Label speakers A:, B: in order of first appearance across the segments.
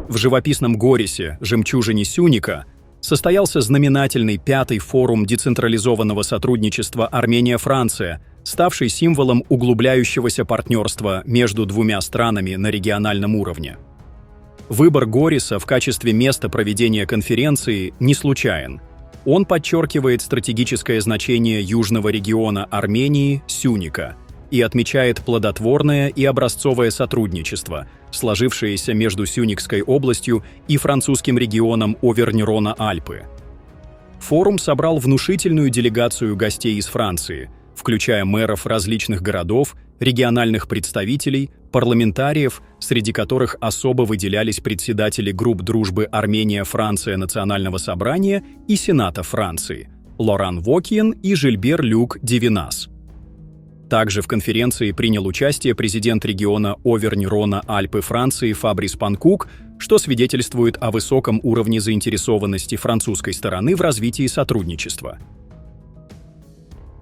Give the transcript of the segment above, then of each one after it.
A: В живописном Горисе, жемчужине Сюника, состоялся знаменательный 5-й форум децентрализованного сотрудничества Армения-Франция, ставший символом углубляющегося партнерства между двумя странами на региональном уровне. Выбор Гориса в качестве места проведения конференции не случайен. Он подчеркивает стратегическое значение южного региона Армении, Сюника, и отмечает плодотворное и образцовое сотрудничество, сложившееся между Сюникской областью и французским регионом Овернь-Рона-Альпы. Форум собрал внушительную делегацию гостей из Франции, включая мэров различных городов, региональных представителей, парламентариев, среди которых особо выделялись председатели групп дружбы Армения-Франция Национального собрания и Сената Франции Лоран Вокьен и Жильбер-Люк Дивинас. Также в конференции принял участие президент региона Овернь-Рона-Альпы Франции Фабрис Панкук, что свидетельствует о высоком уровне заинтересованности французской стороны в развитии сотрудничества.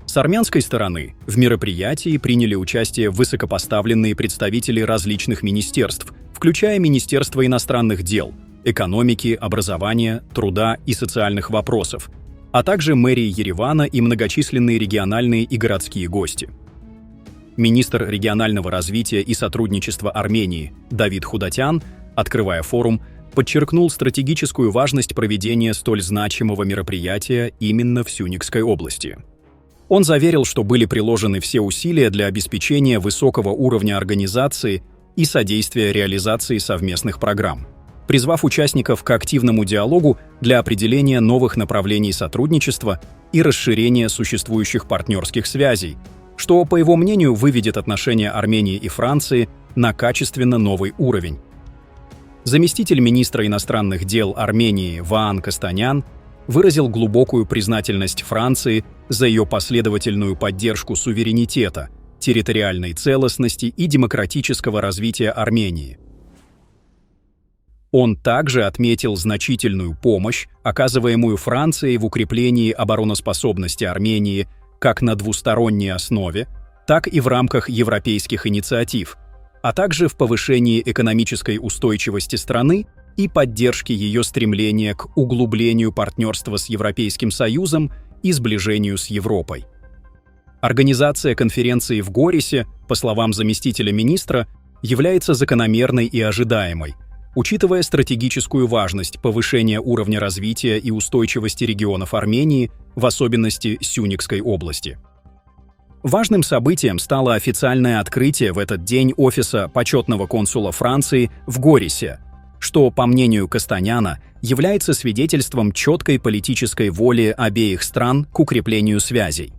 A: С армянской стороны в мероприятии приняли участие высокопоставленные представители различных министерств, включая Министерство иностранных дел, экономики, образования, труда и социальных вопросов, а также мэрии Еревана и многочисленные региональные и городские гости. Министр регионального развития и сотрудничества Армении Давид Худатян, открывая форум, подчеркнул стратегическую важность проведения столь значимого мероприятия именно в Сюникской области. Он заверил, что были приложены все усилия для обеспечения высокого уровня организации и содействия реализации совместных программ, призвав участников к активному диалогу для определения новых направлений сотрудничества и расширения существующих партнерских связей, что, по его мнению, выведет отношения Армении и Франции на качественно новый уровень. Заместитель министра иностранных дел Армении Ваан Костанян выразил глубокую признательность Франции за ее последовательную поддержку суверенитета, территориальной целостности и демократического развития Армении. Он также отметил значительную помощь, оказываемую Францией в укреплении обороноспособности Армении как на двусторонней основе, так и в рамках европейских инициатив, а также в повышении экономической устойчивости страны и поддержке ее стремления к углублению партнерства с Европейским Союзом и сближению с Европой. Организация конференции в Горисе, по словам заместителя министра, является закономерной и ожидаемой, учитывая стратегическую важность повышения уровня развития и устойчивости регионов Армении, в особенности Сюникской области. Важным событием стало официальное открытие в этот день офиса почетного консула Франции в Горисе, что, по мнению Костаняна, является свидетельством четкой политической воли обеих стран к укреплению связей.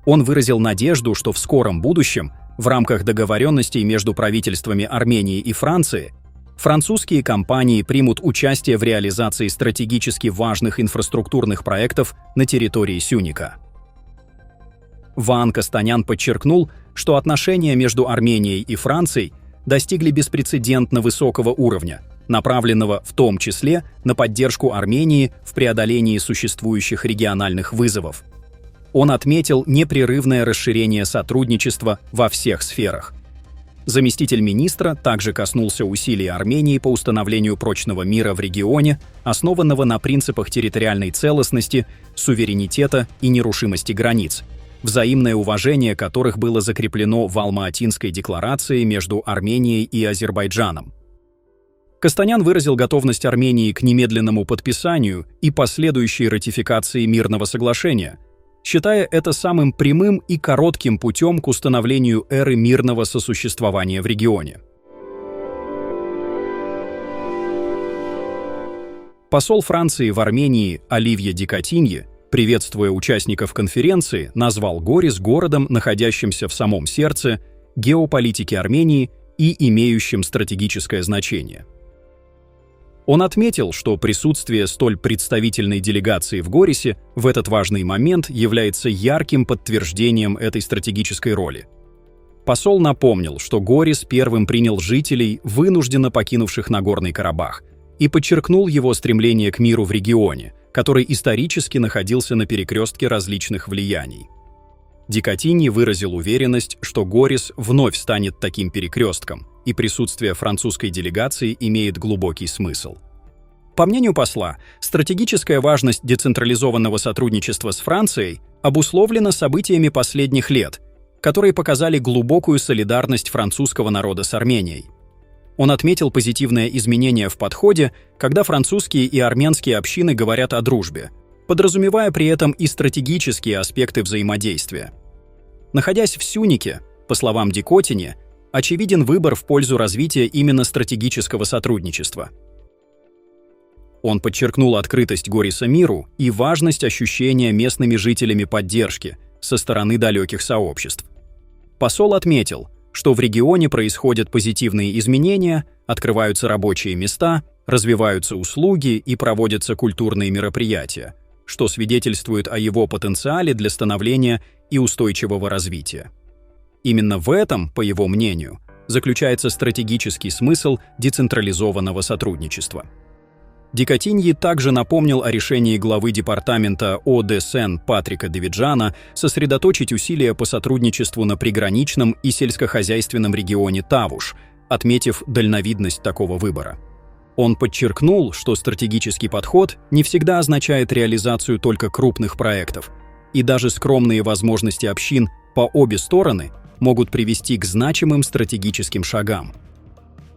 A: Он выразил надежду, что в скором будущем, в рамках договоренностей между правительствами Армении и Франции, французские компании примут участие в реализации стратегически важных инфраструктурных проектов на территории Сюника. Ваан Костанян подчеркнул, что отношения между Арменией и Францией достигли беспрецедентно высокого уровня, направленного в том числе на поддержку Армении в преодолении существующих региональных вызовов. Он отметил непрерывное расширение сотрудничества во всех сферах. Заместитель министра также коснулся усилий Армении по установлению прочного мира в регионе, основанного на принципах территориальной целостности, суверенитета и нерушимости границ, взаимное уважение которых было закреплено в Алма-Атинской декларации между Арменией и Азербайджаном. Костанян выразил готовность Армении к немедленному подписанию и последующей ратификации мирного соглашения, считая это самым прямым и коротким путем к установлению эры мирного сосуществования в регионе. Посол Франции в Армении Оливье Ди Катинье, приветствуя участников конференции, назвал Горис городом, находящимся в самом сердце геополитики Армении и имеющим стратегическое значение. Он отметил, что присутствие столь представительной делегации в Горисе в этот важный момент является ярким подтверждением этой стратегической роли. Посол напомнил, что Горис первым принял жителей, вынужденно покинувших Нагорный Карабах, и подчеркнул его стремление к миру в регионе, который исторически находился на перекрестке различных влияний. Ди Катинье выразил уверенность, что Горис вновь станет таким перекрестком, и присутствие французской делегации имеет глубокий смысл. По мнению посла, стратегическая важность децентрализованного сотрудничества с Францией обусловлена событиями последних лет, которые показали глубокую солидарность французского народа с Арменией. Он отметил позитивное изменение в подходе, когда французские и армянские общины говорят о дружбе, подразумевая при этом и стратегические аспекты взаимодействия. Находясь в Сюнике, по словам Дикотини, очевиден выбор в пользу развития именно стратегического сотрудничества. Он подчеркнул открытость Гориса миру и важность ощущения местными жителями поддержки со стороны далеких сообществ. Посол отметил, что в регионе происходят позитивные изменения, открываются рабочие места, развиваются услуги и проводятся культурные мероприятия, что свидетельствует о его потенциале для становления и устойчивого развития. Именно в этом, по его мнению, заключается стратегический смысл децентрализованного сотрудничества. Дикотиньи также напомнил о решении главы департамента ОДСН Патрика Давиджана сосредоточить усилия по сотрудничеству на приграничном и сельскохозяйственном регионе Тавуш, отметив дальновидность такого выбора. Он подчеркнул, что стратегический подход не всегда означает реализацию только крупных проектов, и даже скромные возможности общин по обе стороны могут привести к значимым стратегическим шагам.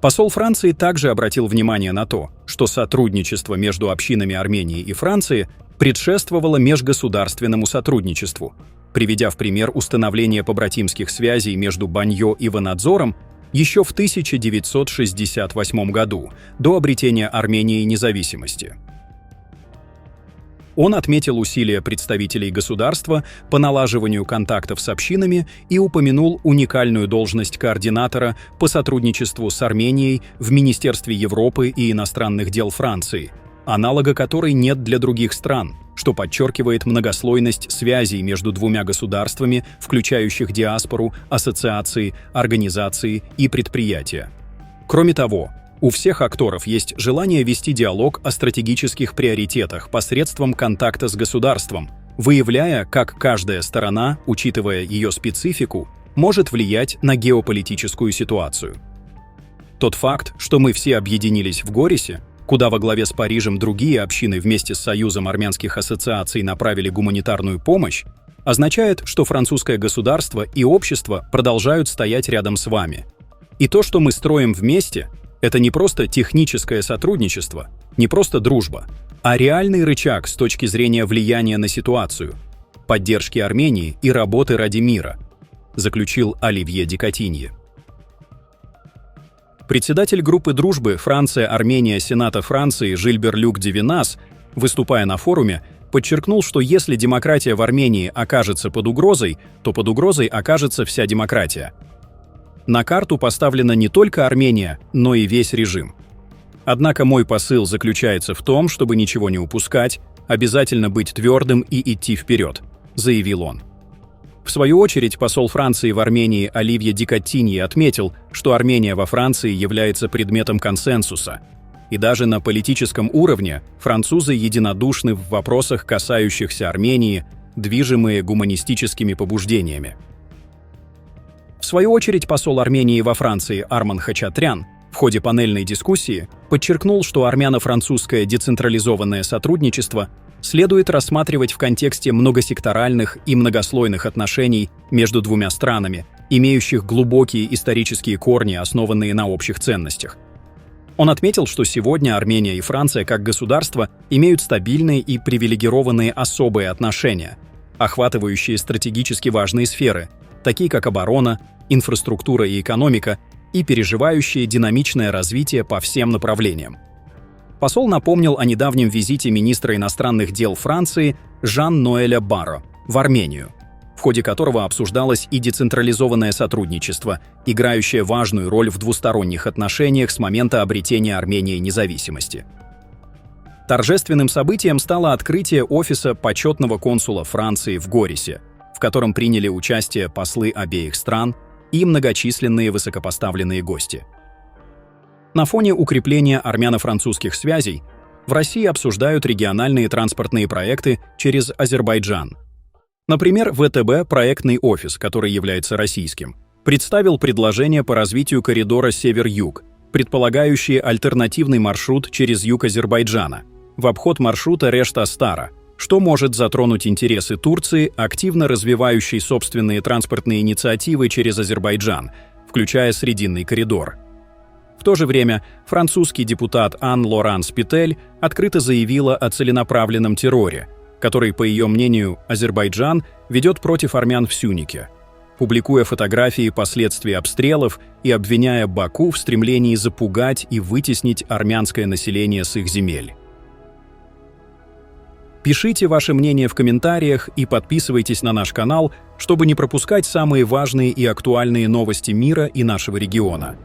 A: Посол Франции также обратил внимание на то, что сотрудничество между общинами Армении и Франции предшествовало межгосударственному сотрудничеству, приведя в пример установление побратимских связей между Баньо и Ванадзором еще в 1968 году, до обретения Армении независимости. Он отметил усилия представителей государства по налаживанию контактов с общинами и упомянул уникальную должность координатора по сотрудничеству с Арменией в Министерстве Европы и иностранных дел Франции, аналога которой нет для других стран, что подчеркивает многослойность связей между двумя государствами, включающих диаспору, ассоциации, организации и предприятия. Кроме того, у всех акторов есть желание вести диалог о стратегических приоритетах посредством контакта с государством, выявляя, как каждая сторона, учитывая ее специфику, может влиять на геополитическую ситуацию. Тот факт, что мы все объединились в Горисе, куда во главе с Парижем другие общины вместе с Союзом армянских ассоциаций направили гуманитарную помощь, означает, что французское государство и общество продолжают стоять рядом с вами. И то, что мы строим вместе, это не просто техническое сотрудничество, не просто дружба, а реальный рычаг с точки зрения влияния на ситуацию, поддержки Армении и работы ради мира, заключил Оливье Дикотиньи. Председатель группы дружбы Франция-Армения Сената Франции Жильбер-Люк Дивинас, выступая на форуме, подчеркнул, что если демократия в Армении окажется под угрозой, то под угрозой окажется вся демократия. На карту поставлена не только Армения, но и весь режим. Однако мой посыл заключается в том, чтобы ничего не упускать, обязательно быть твердым и идти вперед, заявил он. В свою очередь, посол Франции в Армении Оливье Дикотиньи отметил, что Армения во Франции является предметом консенсуса, и даже на политическом уровне французы единодушны в вопросах, касающихся Армении, движимые гуманистическими побуждениями. В свою очередь, посол Армении во Франции Арман Хачатрян в ходе панельной дискуссии подчеркнул, что армяно-французское децентрализованное сотрудничество следует рассматривать в контексте многосекторальных и многослойных отношений между двумя странами, имеющих глубокие исторические корни, основанные на общих ценностях. Он отметил, что сегодня Армения и Франция как государства имеют стабильные и привилегированные особые отношения, охватывающие стратегически важные сферы, такие как оборона, инфраструктура и экономика, и переживающие динамичное развитие по всем направлениям. Посол напомнил о недавнем визите министра иностранных дел Франции Жан-Ноэля Барро в Армению, в ходе которого обсуждалось и децентрализованное сотрудничество, играющее важную роль в двусторонних отношениях с момента обретения Армении независимости. Торжественным событием стало открытие офиса почетного консула Франции в Горисе, в котором приняли участие послы обеих стран и многочисленные высокопоставленные гости. На фоне укрепления армяно-французских связей в России обсуждают региональные транспортные проекты через Азербайджан. Например, ВТБ – проектный офис, который является российским, представил предложение по развитию коридора север-юг, предполагающий альтернативный маршрут через юг Азербайджана, в обход маршрута Решт-Астара, что может затронуть интересы Турции, активно развивающей собственные транспортные инициативы через Азербайджан, включая Срединный коридор. В то же время французский депутат Ан-Лоран Спитель открыто заявила о целенаправленном терроре, который, по ее мнению, Азербайджан ведет против армян в Сюнике, публикуя фотографии последствий обстрелов и обвиняя Баку в стремлении запугать и вытеснить армянское население с их земель. Пишите ваше мнение в комментариях и подписывайтесь на наш канал, чтобы не пропускать самые важные и актуальные новости мира и нашего региона.